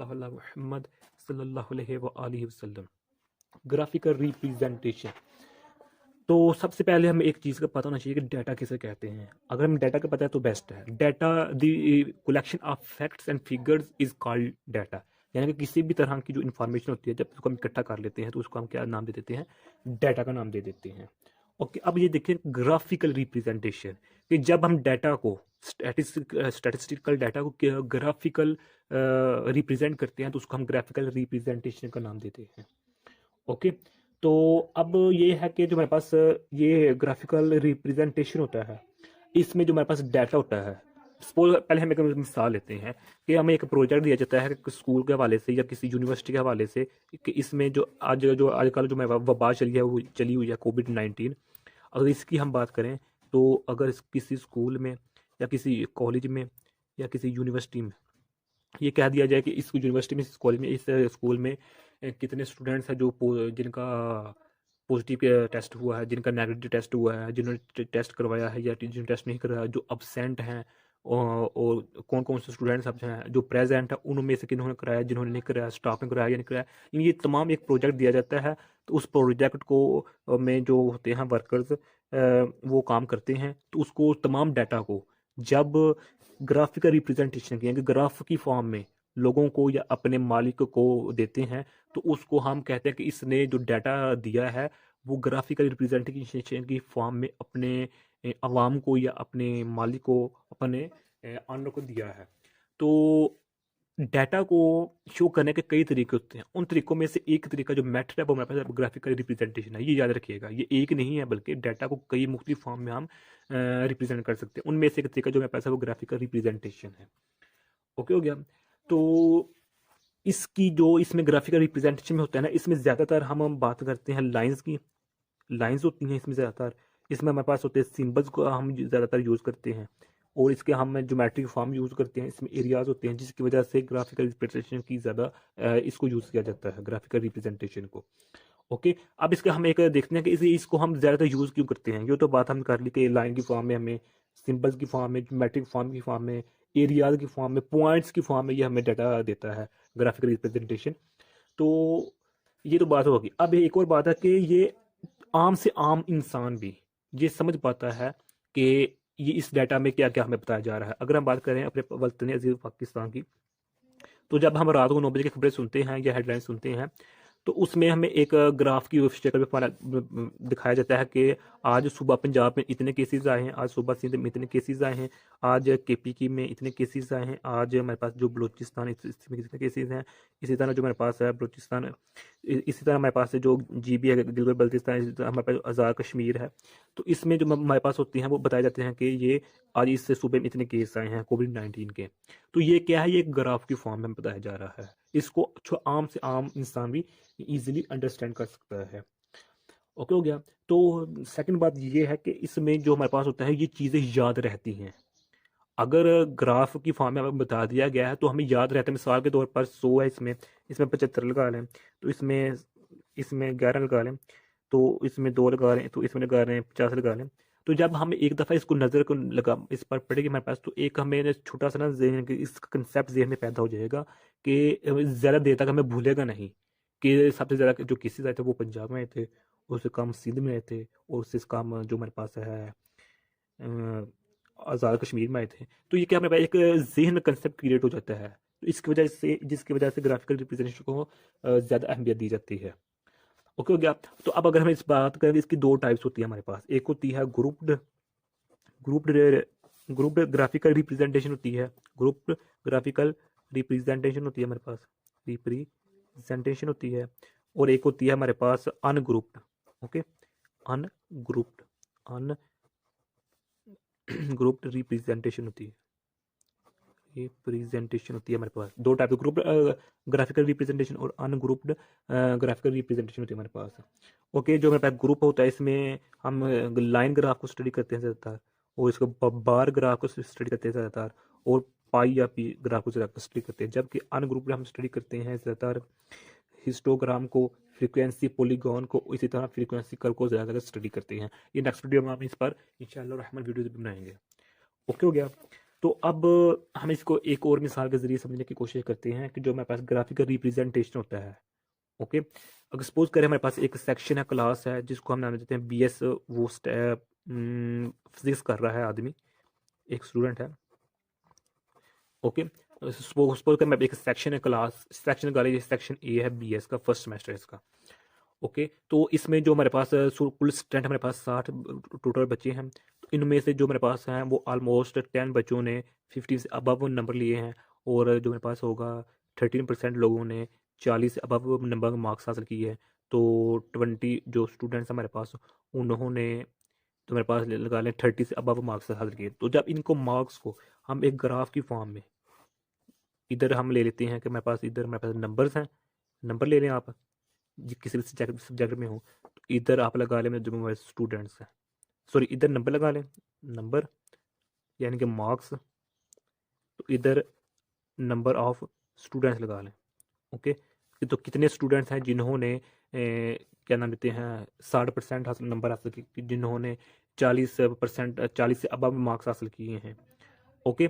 सल्लल्लाहु अला मुहम्मद सल्लल्लाहु अलैहि व आलिहि वसल्लम। Graphical representation. तो सबसे पहले हमें एक चीज़ का पता होना चाहिए कि डाटा किसे कहते हैं। अगर हमें डाटा का पता है तो बेस्ट है। Data the collection of facts and figures is called data. यानी कि किसी भी तरह की जो इन्फॉर्मेशन होती है जब उसको हम इकट्ठा कर लेते हैं तो उसको हम क्या नाम दे देते हैं, डाटा का नाम दे देते हैं। ओके, अब ये देखिए ग्राफिकल रिप्रेजेंटेशन, कि जब हम डाटा को स्टैटिस्टिकल डाटा को ग्राफिकल रिप्रेजेंट करते हैं तो उसको हम ग्राफिकल रिप्रेजेंटेशन का नाम देते हैं। ओके, तो अब ये है कि जो हमारे पास ये ग्राफिकल रिप्रेजेंटेशन होता है, इसमें जो हमारे पास डाटा होता है, सपोज पहले हम एक मिसाल लेते हैं कि हमें एक प्रोजेक्ट दिया जाता है कि स्कूल के हवाले से या किसी यूनिवर्सिटी के हवाले से, कि इसमें जो आजकल जो वबा चली है वो चली हुई है कोविड-19। अगर इसकी हम बात करें तो अगर किसी स्कूल में या किसी कॉलेज में या किसी यूनिवर्सिटी में ये कह दिया जाए कि इस यूनिवर्सिटी में, इस कॉलेज में, इस स्कूल में कितने स्टूडेंट्स हैं जो जिनका पॉजिटिव टेस्ट हुआ है, जिनका नेगेटिव टेस्ट हुआ है, जिन्होंने टेस्ट करवाया है या जिन्होंने टेस्ट नहीं करवाया, जो अब्सेंट हैं, और कौन कौन से स्टूडेंट्स अब हैं जो प्रेजेंट है, उनमें से किन्होंने कराया, जिन्होंने नहीं कराया, स्टाफ ने कराया या नहीं कराया। ये तमाम एक प्रोजेक्ट दिया जाता है। तो उस प्रोजेक्ट को में जो होते हैं वर्कर्स, वो काम करते हैं, तो उसको तमाम डाटा को जब ग्राफिकल रिप्रेजेंटेशन की ग्राफ की फॉर्म में लोगों को या अपने मालिक को देते हैं, तो उसको हम कहते हैं कि इसने जो डाटा दिया है वो ग्राफिकल रिप्रेजेंटेशन की फॉर्म में अपने अवाम को या अपने मालिक को, अपने ऑनर को दिया है। तो डाटा को शो करने के कई तरीके होते हैं। उन तरीकों में से एक तरीका जो मेथड है वो हमारे पास ग्राफिकल रिप्रेजेंटेशन है। ये याद रखिएगा, ये एक नहीं है बल्कि डाटा को कई मुख्तलिफ फॉर्म में हम रिप्रेजेंट कर सकते हैं। उनमें से एक तरीका जो हमारे पास है वो ग्राफिकल रिप्रेजेंटेशन है। ओके, हो गया। तो इसकी जो इसमें ग्राफिकल रिप्रेजेंटेशन में होता है ना, इसमें ज़्यादातर हम बात करते हैं लाइंस की। लाइंस होती हैं इसमें ज़्यादातर। इसमें हमारे पास होते हैं सिंबल्स को हम ज़्यादातर यूज़ करते हैं, और इसके हम ज्योमेट्रिक फॉर्म यूज़ करते हैं। इसमें एरियाज होते हैं जिसकी वजह से ग्राफिकल रिप्रेजेंटेशन की ज़्यादा इसको यूज़ किया जाता है, ग्राफिकल रिप्रेजेंटेशन को। ओके, अब इसका हम एक देखते हैं कि इसको हम ज़्यादातर यूज़ क्यों करते हैं। ये तो बात हम कर ली कि लाइन की फॉर्म में हमें, सिंबल्स की फॉर्म में, ज्योमेट्रिक फॉर्म की फॉर्म में, एरियाज की फॉर्म में, पॉइंट्स की फॉर्म में ये हमें डाटा देता है ग्राफिकल रिप्रेजेंटेशन। तो ये तो बात होगी। अब एक और बात है कि ये आम से आम इंसान भी ये समझ पाता है कि ये इस डाटा में क्या क्या हमें बताया जा रहा है। अगर हम बात करें अपने वतन अजीज पाकिस्तान की, तो जब हम रात को 9 बजे की खबरें सुनते हैं या हेडलाइन सुनते हैं, तो उसमें हमें एक ग्राफ की शक्ल में दिखाया जाता है कि आज सुबह पंजाब में इतने केसेस आए हैं, आज सुबह सिंध में इतने केसेस आए हैं, आज केपी में इतने केसेस आए हैं, आज हमारे पास जो बलूचिस्तान इसमें कितने केसेस हैं। इसी तरह जो हमारे पास है बलूचिस्तान, इसी तरह हमारे पास है जो GB है गिलगित बल्तिस्तान, इसी तरह हमारे पास आज़ाद कश्मीर है। तो इसमें जो हमारे पास होती हैं वो बताए जाते हैं कि ये आज इससे सुबह में इतने केस आए हैं कोविड-19 के। तो ये क्या है, ये एक ग्राफ की फॉर्म में बताया जा रहा है। इसको जो आम से आम इंसान भी इजीली अंडरस्टैंड कर सकता है। ओके, हो गया। तो सेकंड बात ये है कि इसमें जो हमारे पास होता है ये चीज़ें याद रहती हैं। अगर ग्राफ की फॉर्म में हमें बता दिया गया है तो हमें याद रहता है। मिसाल के तौर पर 100 है, इसमें इसमें 75 लगा लें, तो इसमें इसमें 11 लगा लें, तो इसमें 2 लगा लें, तो इसमें लगा लें 50 लगा लें। तो जब हम एक दफ़ा इसको नज़र को लगा इस पर पड़ेगी हमारे पास, तो एक हमें छोटा सा ना इसका कंसेप्ट ज़हन में पैदा हो जाएगा कि ज़्यादा देर तक हमें भूलेगा नहीं कि सबसे ज़्यादा जो केसेस आए थे वो पंजाब में आए थे, उससे कम सिंध में आए थे, और उससे कम जो हमारे पास है आज़ाद कश्मीर में आए थे। तो ये क्या हमारे पास एक ज़हन कंसेप्ट क्रिएट हो जाता है, तो इसकी वजह से, जिसकी वजह से ग्राफिकल रिप्रेजेंटेशन को ज़्यादा अहमियत दी जाती है। ओके, हो गया। तो अब अगर हम इस बात करें, इसकी 2 टाइप्स होती है हमारे पास। एक होती है grouped grouped grouped graphical representation होती है, ग्रुप्ड ग्राफिकल रिप्रेजेंटेशन होती है हमारे पास, रिप्रेजेंटेशन होती है। और एक होती है हमारे पास ungrouped. Okay, ungrouped ungrouped representation होती है, रिप्रेजेंटेशन होती है हमारे पास। 2 टाइप, ग्रुप ग्राफिकल रिप्रेजेंटेशन और अनग्रुप्ड ग्राफिकल रिप्रेजेंटेशन होती है हमारे पास। ओके, जो हमारे पास ग्रुप होता है इसमें हम लाइन ग्राफ को स्टडी करते हैं ज़्यादातर, और इसको बार ग्राफ को स्टडी करते हैं ज़्यादातर, और पाई या पी ग्राफ को ज़्यादा स्टडी करते हैं। जबकि अनग्रुप्ड हम स्टडी करते हैं ज़्यादातर हिस्टोग्राम को, फ्रीक्वेंसी पॉलीगॉन को, इसी तरह फ्रीक्वेंसी कर्व को ज़्यादा स्टडी करते हैं। ये नेक्स्ट वीडियो में हम इस पर इंशाल्लाह रहमान वीडियो भी बनाएंगे। ओके, हो गया। तो अब हम इसको एक और मिसाल के ज़रिए समझने की कोशिश करते हैं कि जो हमारे पास ग्राफिकल रिप्रेजेंटेशन होता है। ओके, अगर सपोज करें हमारे पास एक सेक्शन है, क्लास है, जिसको हम नाम देते हैं BS, वो फिजिक्स कर रहा है आदमी, एक स्टूडेंट है। ओके, सपोज कर मैं एक सेक्शन है, क्लास सेक्शन का सेक्शन ए है, BS का फर्स्ट सेमेस्टर इसका। ओके, तो इसमें जो हमारे पास कुल स्टूडेंट हमारे पास 60 टोटल बच्चे हैं। तो इनमें से जो मेरे पास हैं वो ऑलमोस्ट 10 बच्चों ने 50 से अबव नंबर लिए हैं, और जो मेरे पास होगा 13% लोगों ने 40 से अबव नंबर मार्क्स हासिल किए हैं। तो 20 जो स्टूडेंट्स हमारे पास, उन्होंने तो मेरे पास लगा लें 30 से अबव मार्क्स हासिल किए। तो जब इनको मार्क्स को हम एक ग्राफ की फॉर्म में इधर हम ले लेते हैं कि मेरे पास इधर मेरे पास नंबर्स हैं, नंबर ले लें आप किसी भी सब्जेक्ट में हो, तो इधर आप लगा लें जो हमारे स्टूडेंट्स हैं, सॉरी इधर नंबर लगा लें, नंबर यानी कि मार्क्स, तो इधर नंबर ऑफ स्टूडेंट्स लगा लें। ओके, तो कितने स्टूडेंट्स हैं जिन्होंने क्या नाम देते हैं 60% हासिल नंबर हासिल किए, जिन्होंने 40% 40 से अबव मार्क्स हासिल किए हैं। ओके,